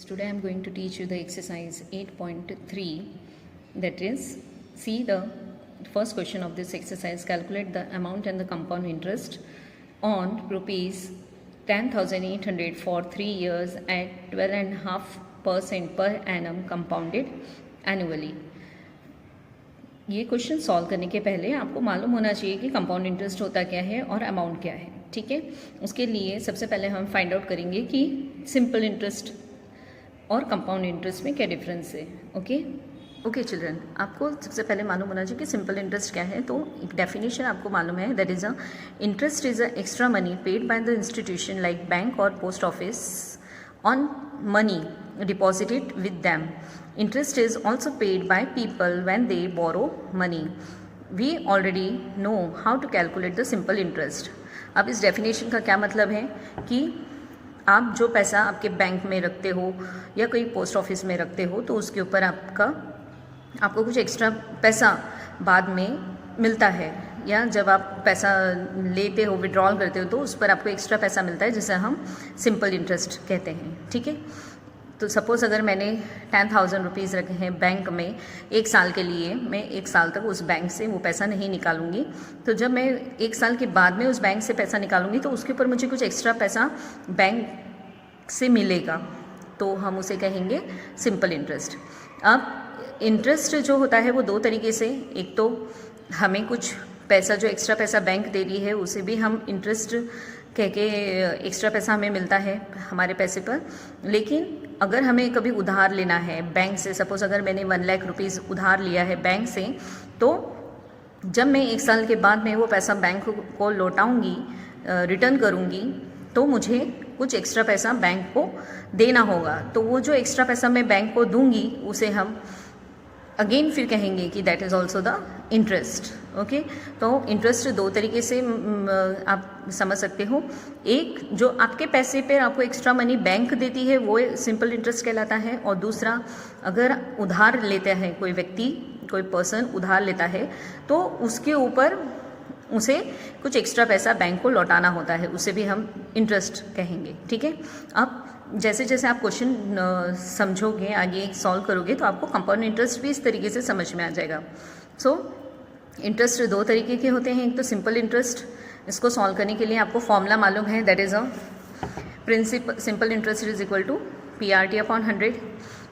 Today I am going to teach you the exercise 8.3, that is, see the first question of this exercise. Calculate the amount and the compound interest on rupees 10,800 for 3 years at 12.5% per annum compounded annually. ये question solve करने के पहले आपको मालूम होना चाहिए कि compound interest होता क्या है और अमाउंट क्या है. ठीक है, उसके लिए सबसे पहले हम फाइंड आउट करेंगे कि सिंपल इंटरेस्ट और कंपाउंड इंटरेस्ट में क्या डिफरेंस है. ओके चिल्ड्रन, आपको सबसे पहले मालूम होना चाहिए कि सिंपल इंटरेस्ट क्या है. तो एक डेफिनेशन आपको मालूम है, that is a interest is a extra money paid by the institution like bank और post office on money deposited with them. Interest is also paid by people when they borrow money. We already know how to calculate the simple interest. अब इस definition का क्या मतलब है कि आप जो पैसा आपके बैंक में रखते हो या कोई पोस्ट ऑफिस में रखते हो तो उसके ऊपर आपको कुछ एक्स्ट्रा पैसा बाद में मिलता है, या जब आप पैसा लेते हो, विड्रॉल करते हो, तो उस पर आपको एक्स्ट्रा पैसा मिलता है जिसे हम सिंपल इंटरेस्ट कहते हैं. ठीक है, तो सपोज़ अगर मैंने 10,000 रुपीज़ रखे हैं बैंक में 1 साल के लिए, मैं 1 साल तक उस बैंक से वो पैसा नहीं निकालूंगी. तो जब मैं 1 साल के बाद में उस बैंक से पैसा निकालूंगी तो उसके ऊपर मुझे कुछ एक्स्ट्रा पैसा बैंक से मिलेगा, तो हम उसे कहेंगे सिंपल इंटरेस्ट. अब इंटरेस्ट जो होता है वो 2 तरीके से, एक तो हमें कुछ पैसा, जो एक्स्ट्रा पैसा बैंक दे रही है उसे भी हम इंटरेस्ट कह के एक्स्ट्रा पैसा हमें मिलता है हमारे पैसे पर. लेकिन अगर हमें कभी उधार लेना है बैंक से, सपोज़ अगर मैंने 1 लाख रुपीज़ उधार लिया है बैंक से, तो जब मैं 1 साल के बाद में वो पैसा बैंक को लौटाऊंगी, रिटर्न करूंगी, तो मुझे कुछ एक्स्ट्रा पैसा बैंक को देना होगा. तो वो जो एक्स्ट्रा पैसा मैं बैंक को दूंगी उसे हम अगेन फिर कहेंगे कि that is also the interest. Okay, तो इंटरेस्ट 2 तरीके से आप समझ सकते हो. एक, जो आपके पैसे पर आपको एक्स्ट्रा मनी बैंक देती है वो सिंपल इंटरेस्ट कहलाता है, और दूसरा, अगर उधार लेता है कोई व्यक्ति, कोई पर्सन उधार लेता है तो उसके ऊपर उसे कुछ एक्स्ट्रा पैसा बैंक को लौटाना होता है, उसे भी हम इंटरेस्ट कहेंगे. ठीक है, अब जैसे जैसे आप क्वेश्चन समझोगे, आगे सॉल्व करोगे, तो आपको कंपाउंड इंटरेस्ट भी इस तरीके से समझ में आ जाएगा. सो इंटरेस्ट 2 तरीके के होते हैं. एक तो सिंपल इंटरेस्ट, इसको सॉल्व करने के लिए आपको फॉर्मूला मालूम है, that is a simple interest is equal to PRT upon 100.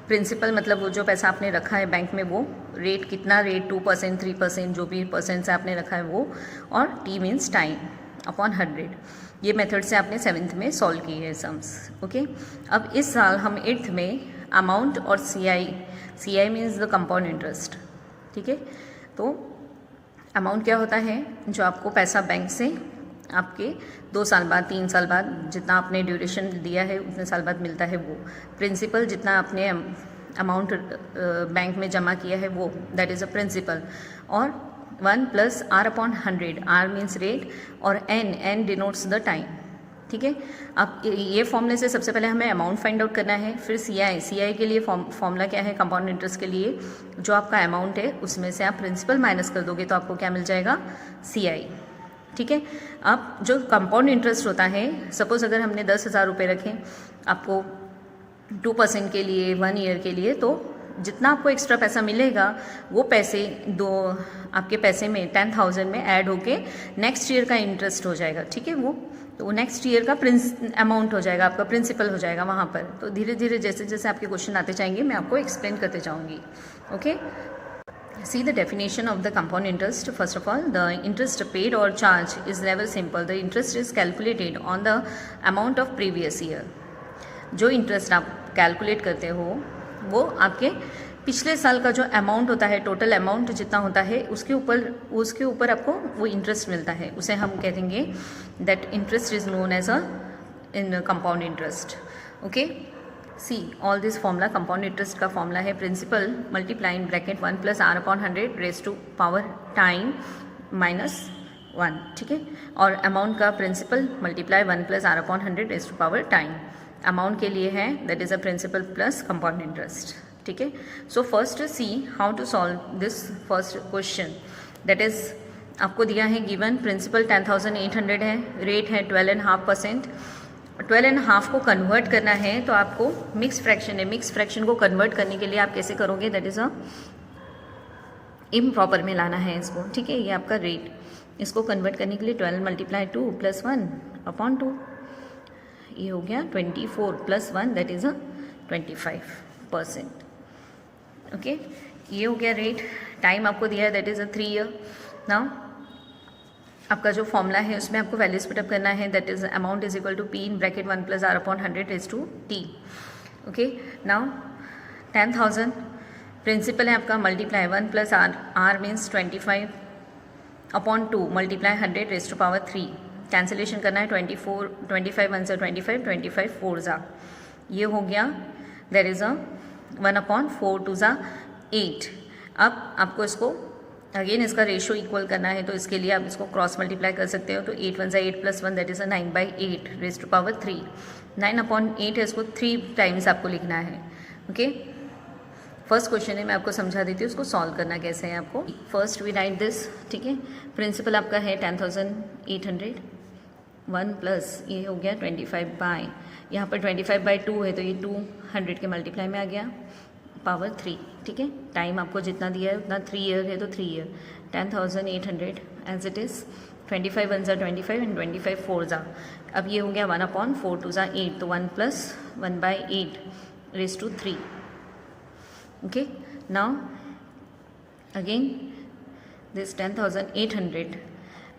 Principal मतलब वो जो पैसा आपने रखा है बैंक में, वो रेट कितना, रेट 2%, 3%, जो भी परसेंट से आपने रखा है वो, और T मीन्स टाइम अपॉन 100. ये मेथड से आपने 7th में सॉल्व की है सम्स. ओके, अब इस साल हम 8th में अमाउंट और CI means the compound interest. ठीक है, तो अमाउंट क्या होता है, जो आपको पैसा बैंक से आपके 2 साल बाद, 3 साल बाद, जितना आपने ड्यूरेशन दिया है उतने साल बाद मिलता है वो. प्रिंसिपल, जितना आपने अमाउंट बैंक में जमा किया है वो, दैट इज़ अ प्रिंसिपल. और 1 + R upon 100, R means rate, और N डिनोट्स द टाइम. ठीक है, अब ये फॉर्मूले से सबसे पहले हमें अमाउंट फाइंड आउट करना है. फिर CI के लिए फॉर्मूला क्या है, कंपाउंड इंटरेस्ट के लिए जो आपका अमाउंट है उसमें से आप प्रिंसिपल माइनस कर दोगे तो आपको क्या मिल जाएगा, CI. ठीक है, अब जो कंपाउंड इंटरेस्ट होता है, सपोज़ अगर हमने 10,000 रुपये रखे आपको 2% के लिए 1 ईयर के लिए, तो जितना आपको एक्स्ट्रा पैसा मिलेगा वो पैसे आपके पैसे में 10,000 में ऐड होके नेक्स्ट ईयर का इंटरेस्ट हो जाएगा. ठीक है, वो नेक्स्ट ईयर का अमाउंट हो जाएगा, आपका प्रिंसिपल हो जाएगा वहाँ पर. तो धीरे धीरे जैसे जैसे आपके क्वेश्चन आते जाएंगे मैं आपको एक्सप्लेन करते जाऊँगी. Okay, see the definition of the compound interest. First of all, the interest paid or charged is never simple. The interest is calculated on the amount of previous year. जो interest आप calculate करते हो वो आपके पिछले साल का जो अमाउंट होता है, टोटल अमाउंट जितना होता है उसके ऊपर आपको वो इंटरेस्ट मिलता है, उसे हम कह देंगे that interest is known as a in compound interest. Okay, see all this formula. Compound interest का फॉर्मूला है principal multiply bracket 1 + R upon 100 raise to power time -1. ठीक है, और अमाउंट का principal multiply 1 + R upon 100 raise to power time. Amount के लिए है that is a principal plus compound interest. ठीक है, so first see how to solve this first question. That is आपको दिया है गिवन प्रिंसिपल 10,800 है, रेट है 12.5%, 12.5 को कन्वर्ट करना है तो आपको मिक्स फ्रैक्शन है, मिक्स फ्रैक्शन को कन्वर्ट करने के लिए आप कैसे करोगे, दैट इज़ अ इम्प्रॉपर में लाना है इसको, ठीक है। ये आपका रेट, इसको कन्वर्ट करने के लिए 12 मल्टीप्लाई 2 + 1 अपॉन 2, ये हो गया 24 + 1 दैट इज़ अ 25%, ओके। ये हो गया रेट। टाइम आपको दिया है that is a 3 year. Now आपका जो फॉर्मूला है उसमें आपको वैल्यूज पुटअप करना है, that is amount is equal to P in bracket 1 + R upon 100/T, okay. Now 10,000 principal है आपका, multiply 1 + R, R means 25 upon 2 multiply 100/3, cancellation करना है 24, 25 1 × 25, 25 4 ज़ा, ये हो गया, देर इज़ अ 1/4 2 ज़ा 8। अब आपको इसको अगेन इसका रेशो इक्वल करना है, तो इसके लिए आप इसको क्रॉस मल्टीप्लाई कर सकते हो, तो 8 1 × 8 + 1 दैट इज़ अ 9/8/3, 9/8 है, इसको 3 टाइम्स आपको लिखना है, ओके। फर्स्ट क्वेश्चन है, मैं आपको समझा देती हूँ उसको सॉल्व करना कैसे है आपको। फर्स्ट वी राइट दिस, ठीक है। प्रिंसिपल आपका है 10,800, 1 प्लस ये हो गया 25 बाय, यहाँ पर 25/2 है तो ये 200 के मल्टीप्लाई में आ गया, पावर 3, ठीक है। टाइम आपको जितना दिया है उतना 3 ईयर है तो 3 year, 10,800 as it is, 25 1 × 25 and 25 4 ज़ा। अब ये हो गया 1/4 2 ज़ा 8, तो 1 + 1/8 3, ओके। नाउ अगेन दिस 10,800,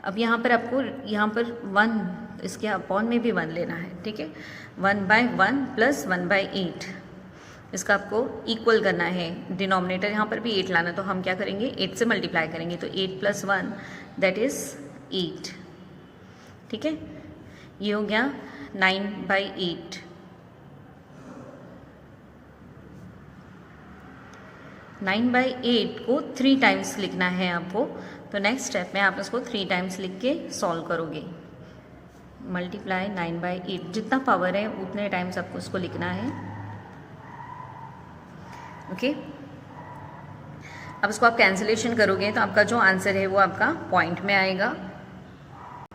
अब यहाँ पर आपको यहाँ पर 1 इसके अपॉन में भी 1 लेना है, ठीक है। 1/1 + 1/8 इसका आपको इक्वल करना है, डिनोमिनेटर यहाँ पर भी 8 लाना, तो हम क्या करेंगे 8 से मल्टीप्लाई करेंगे, तो 8 + 1 दैट इज़ 8, ठीक है। ये हो गया 9/8, 9/8 को 3 टाइम्स लिखना है आपको, तो नेक्स्ट स्टेप में आप इसको 3 टाइम्स लिख के सॉल्व करोगे, मल्टीप्लाई 9/8, जितना पावर है उतने टाइम्स आपको उसको लिखना है, ओके। अब इसको आप कैंसिलेशन करोगे तो आपका जो आंसर है वो आपका पॉइंट में आएगा,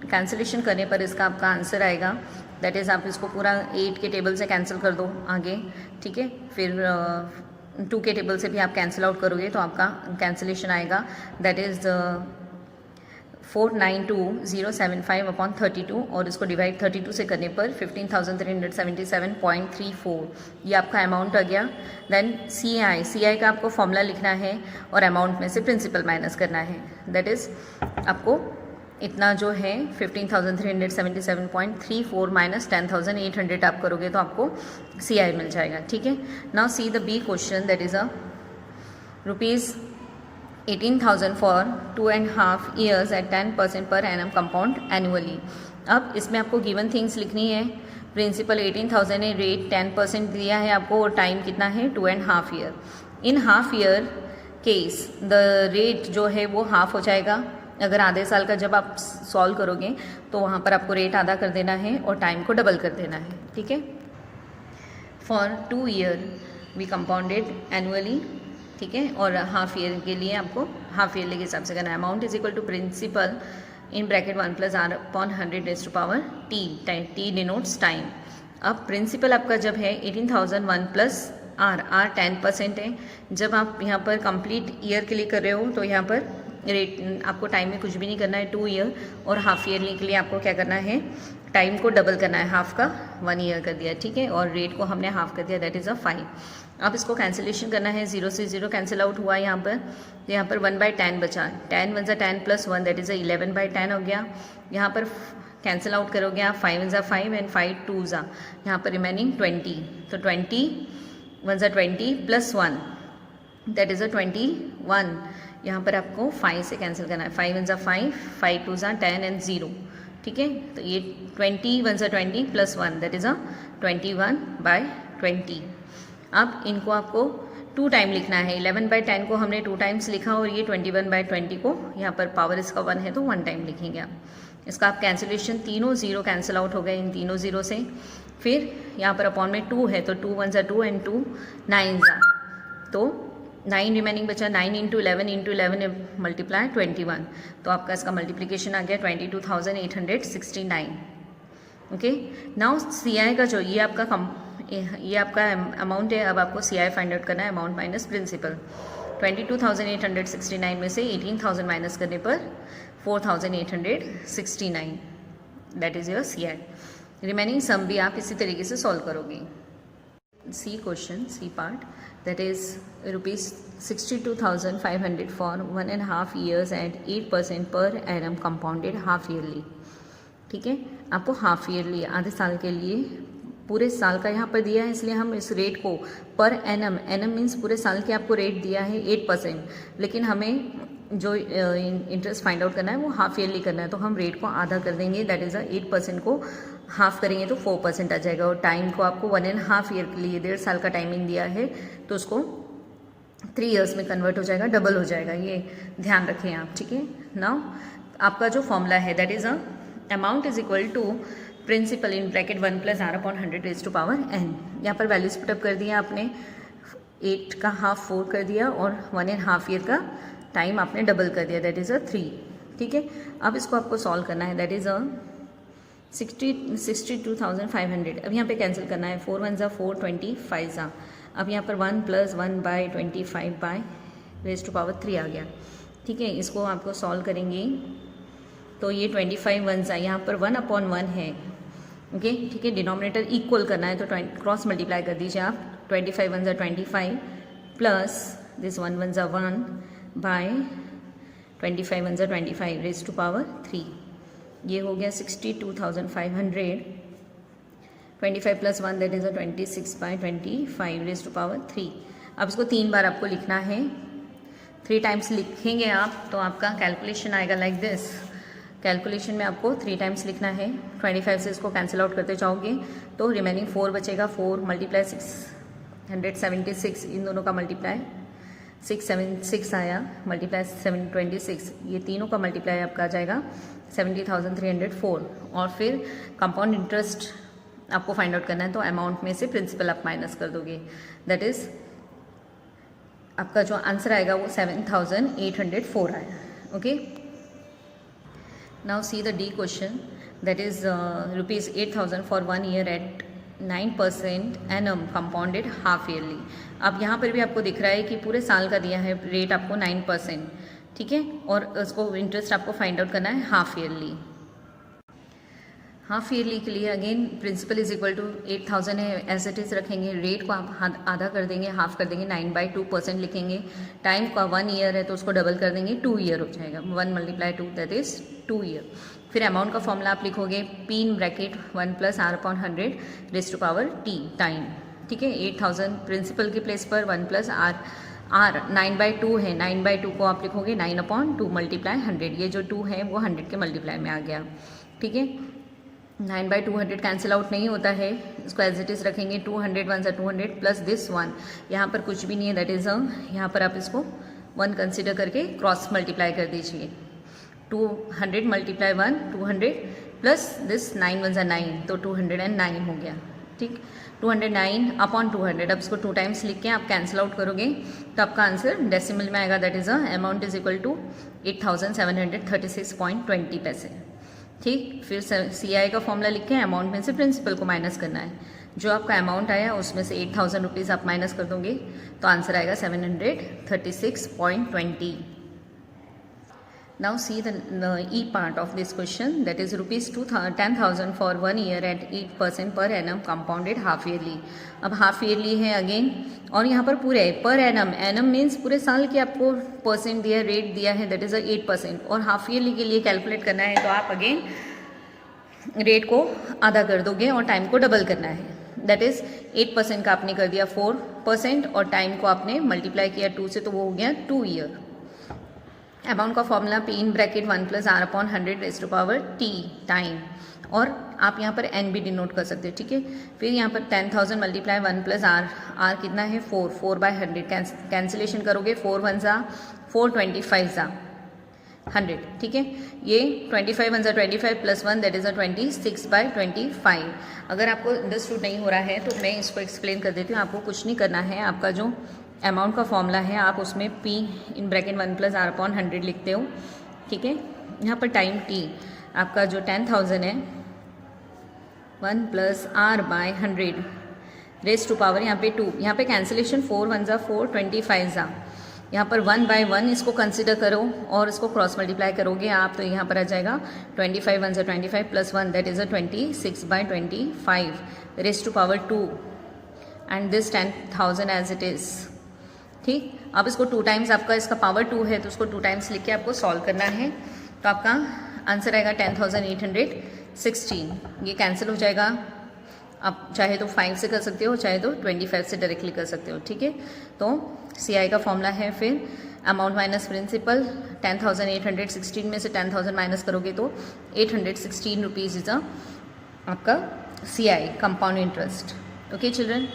कैंसिलेशन करने पर इसका आपका आंसर आएगा, दैट इज़ आप इसको पूरा 8 के टेबल से कैंसिल कर दो आगे, ठीक है। फिर 2 के टेबल से भी आप कैंसिल आउट करोगे तो आपका कैंसिलेशन आएगा, दैट इज़ 492,075/32, और इसको डिवाइड 32 से करने पर 15,377.34, ये आपका अमाउंट आ गया। देन CI का आपको फॉर्मूला लिखना है और अमाउंट में से प्रिंसिपल माइनस करना है, दैट इज़ आपको इतना जो है 15,377.34 माइनस 10,800 आप करोगे तो आपको CI मिल जाएगा, ठीक है। Now see the B question, that is a ₹18,000 for 2.5 years at 10% per annum compound annually। अब इसमें आपको गिवन थिंग्स लिखनी है, प्रिंसिपल 18,000 है, रेट 10% दिया है आपको, और टाइम कितना है 2.5 year। In half year case the rate जो है वो हाफ हो जाएगा, अगर आधे साल का जब आप सॉल्व करोगे तो वहाँ पर आपको रेट आधा कर देना है और टाइम को डबल कर देना है, ठीक है। For 2 year we compounded annually, ठीक है, और हाफ ईयर के लिए आपको हाफ ईयरली के हिसाब से करना है। Amount is equal to principal in bracket 1 + R upon 100/T, T denotes time. अब प्रिंसिपल आपका जब है 18,001 + R 10% है, जब आप यहाँ पर कंप्लीट ईयर के लिए कर रहे हो तो यहाँ पर रेट आपको टाइम में कुछ भी नहीं करना है 2 ईयर, और हाफ ईयरली के लिए आपको क्या करना है टाइम को डबल करना है, हाफ का 1 ईयर कर दिया, ठीक है, और रेट को हमने हाफ कर दिया, दैट इज़ अ 5। अब इसको कैंसिलेशन करना है, 0 से 0 कैंसिल आउट हुआ यहाँ पर, तो यहाँ पर 1/10 बचा, 10 1 × 10 + 1 दैट इज़ अ 11/10 हो गया। यहाँ पर कैंसिल आउट करोगे आप, 5 1 × 5 एंड 5 2 ज़ा, यहाँ पर रिमेनिंग 20, तो 20 1 × 20 + 1 दैट इज़ अ 21। यहाँ पर आपको 5 से कैंसिल करना है, 5 1 × 5, 5 2 ज़ा 10 एंड 0, ठीक है। तो ये 20 1 × 20 + 1 दैट इज़ अ 21/20। अब इनको आपको 2 टाइम लिखना है, 11/10 को हमने 2 टाइम्स लिखा, और ये 21/20 को यहाँ पर पावर इसका 1 है तो 1 टाइम लिखेंगे आप। इसका आप कैंसिलेशन, तीनों 0 कैंसिल आउट हो गए इन तीनों 0 से। फिर यहाँ पर अपॉन में 2 है तो 2 1 × 2 एंड 2 9 ज़ा, तो 9 रिमेनिंग बचा, 9 × 11 × 11 मल्टीप्लाई 21, तो आपका इसका मल्टीप्लिकेशन आ गया 22,869, ओके, नाउ CI का जो ये आपका अमाउंट है, अब आपको CI फाइंड आउट करना है, अमाउंट माइनस प्रिंसिपल। 22,869 में से 18,000 माइनस करने पर 4,869, that is your CI। Remaining sum भी आप इसी तरीके से सॉल्व करोगे। C question, C part, that is ₹62,500 for 1.5 years at 8% per annum compounded half yearly. ठीक है, आपको हाफ ईयरली आधे साल के लिए, पूरे साल का यहाँ पर दिया है इसलिए हम इस रेट को पर एनम मीन्स पूरे साल के आपको रेट दिया है 8%, लेकिन हमें जो इंटरेस्ट फाइंड आउट करना है वो हाफ ईयरली करना है, तो हम रेट को आधा कर देंगे, दैट इज़ 8% को हाफ करेंगे तो 4% आ जाएगा। और टाइम को आपको 1.5 ईयर के लिए 1.5 साल का टाइमिंग दिया है तो उसको 3 years में कन्वर्ट हो जाएगा, डबल हो जाएगा, ये ध्यान रखें आप। ठीक है, नाउ आपका जो फॉर्मूला है that is amount is equal to principal in bracket 1 + r/100 raise to power n। यहाँ पर वैल्यूज पुटअप कर दिया आपने, 8 का हाफ 4 कर दिया और 1.5 ईयर का टाइम आपने डबल कर दिया, दैट इज़ 3। ठीक है, अब इसको आपको सॉल्व करना है, दैट इज़ 62,500। अब यहाँ पे कैंसिल करना है, 4 1 4, 25 ज़ा, अब यहाँ पर 1 + 1/25/3 आ गया। ठीक है, इसको आपको सॉल्व करेंगे तो ये 25 1 ज़ा, यहाँ पर 1/1 है। ओके, ठीक है, डिनोमिनेटर इक्वल करना है तो क्रॉस मल्टीप्लाई कर दीजिए आप, 25 1 ज़ा 25 प्लस दिस 1 1 ज़ा 1 बाय 25 1 ज़ा 25 रेज़ टू पावर 3। ये हो गया 62,500, 25 + 1 that is 26/25 raise to power 3। अब इसको 3 बार आपको लिखना है, 3 टाइम्स लिखेंगे आप तो आपका कैलकुलेशन आएगा लाइक दिस। कैलकुलेशन में आपको 3 टाइम्स लिखना है, 25 से इसको कैंसिल आउट करते जाओगे तो रिमेनिंग 4 बचेगा, 4 × 676, इन दोनों का मल्टीप्लाई 676 आया, मल्टीप्लाई 726, ये तीनों का मल्टीप्लाई आपका आ जाएगा 70,304। और फिर कंपाउंड इंटरेस्ट आपको फाइंड आउट करना है तो अमाउंट में से प्रिंसिपल आप माइनस कर दोगे, दैट इज़ आपका जो आंसर आएगा वो 7,804 आया। Okay, now see the D question, that is ₹8,000 for 1 year at 9% annum compounded half yearly। अब यहाँ पर भी आपको दिख रहा है कि पूरे साल का दिया है रेट आपको 9%, ठीक है, और उसको इंटरेस्ट आपको फाइंड आउट करना है हाफ ईयरली। हाफ ईयरली के लिए again principal is equal to 8,000 है, एज इट इज़ रखेंगे, रेट को आप आधा कर देंगे, हाफ कर देंगे, 9/2% लिखेंगे, टाइम का 1 ईयर है तो उसको डबल कर देंगे, 2 ईयर हो जाएगा, 1 × 2 दैट इज़ 2 ईयर। फिर अमाउंट का फॉर्मूला आप लिखोगे P in bracket 1 + r/100 raise to power t time. ठीक है, 8,000 प्रिंसिपल के प्लेस पर 1 + r 9/2 है, 9/2 को आप लिखोगे 9/2 मल्टीप्लाई 100, ये जो 2 है वो 100 के मल्टीप्लाई में आ गया। ठीक है, 9/200 कैंसिल आउट नहीं होता है, इसको एज इट इज़ रखेंगे, 200 1 × 200 प्लस दिस 1, यहाँ पर कुछ भी नहीं है, दैट इज़ यहाँ पर आप इसको 1 कंसिडर करके क्रॉस मल्टीप्लाई कर दीजिए, 200 × 1 200 प्लस दिस 9 1 × 9 तो 209 हो गया। ठीक, 209/200, अब इसको 2 टाइम्स लिख के आप कैंसिल आउट करोगे तो आपका आंसर डेसिमल में आएगा, that is amount is equal to 8,736.20 पैसे। ठीक, फिर CI का फॉर्मूला लिख के अमाउंट में से प्रिंसिपल को माइनस करना है, जो आपका अमाउंट आया उसमें से 8,000 रुपीज़ आप माइनस कर दोगे तो आंसर आएगा 736.20। Now see the E part of this question, that is ₹10,000 for 1 year at 8% per annum compounded half yearly. अब हाफ ईयरली है अगेन, और यहाँ पर पूरे पर एनम मीन्स पूरे साल के आपको परसेंट दिया, रेट दिया है, दैट इज़ 8%, और हाफ ईयरली के लिए कैलकुलेट करना है तो आप अगेन रेट को आधा कर दोगे और टाइम को डबल करना है, दैट इज़ 8% का आपने कर दिया 4% और टाइम को आपने मल्टीप्लाई किया 2 से तो वो हो गया 2 ईयर। अमाउंट का formula P in bracket 1 + r/100 raise to power t time, और आप यहाँ पर n भी डिनोट कर सकते हो। ठीक है, फिर यहाँ पर 10,000 × 1 + r कितना है 4/100, कैंसिलेशन करोगे 4 1 ज़ा 4, 25 ज़ा 100। ठीक है, ये 25 1 ज़ा 25 प्लस 1 दैट इज़ 26/25। अगर आपको अंडरस्टूड नहीं हो रहा है तो मैं इसको एक्सप्लेन कर देती हूँ, आपको कुछ नहीं करना है, आपका जो अमाउंट का फॉर्मूला है आप उसमें P इन ब्रैकेट 1 + r/100 लिखते हो। ठीक है, यहाँ पर टाइम t आपका जो 10,000 है 1 plus R by 100 raise to power यहाँ पे 2, यहाँ पे कैंसिलेशन 4 1 ज़ा 4, 25 ज़ा, यहाँ पर 1 बाय 1 इसको कंसिडर करो और इसको क्रॉस मल्टीप्लाई करोगे आप, तो यहाँ पर आ जाएगा 25 1 ज़ा 25 plus 1 that is a 26 by 25 raise to power 2 and this 10,000 as it is. ठीक, अब इसको 2 टाइम्स, आपका इसका पावर 2 है तो उसको 2 टाइम्स लिख के आपको सॉल्व करना है, तो आपका आंसर आएगा 10,816। ये कैंसिल हो जाएगा, आप चाहे तो 5 से कर सकते हो, चाहे तो 25 से डायरेक्टली कर सकते हो। ठीक है, तो CI का फॉर्मूला है फिर अमाउंट माइनस प्रिंसिपल, 10,816 में से 10,000 माइनस करोगे तो 816 रुपीज़ इज आपका CI compound interest. Okay children.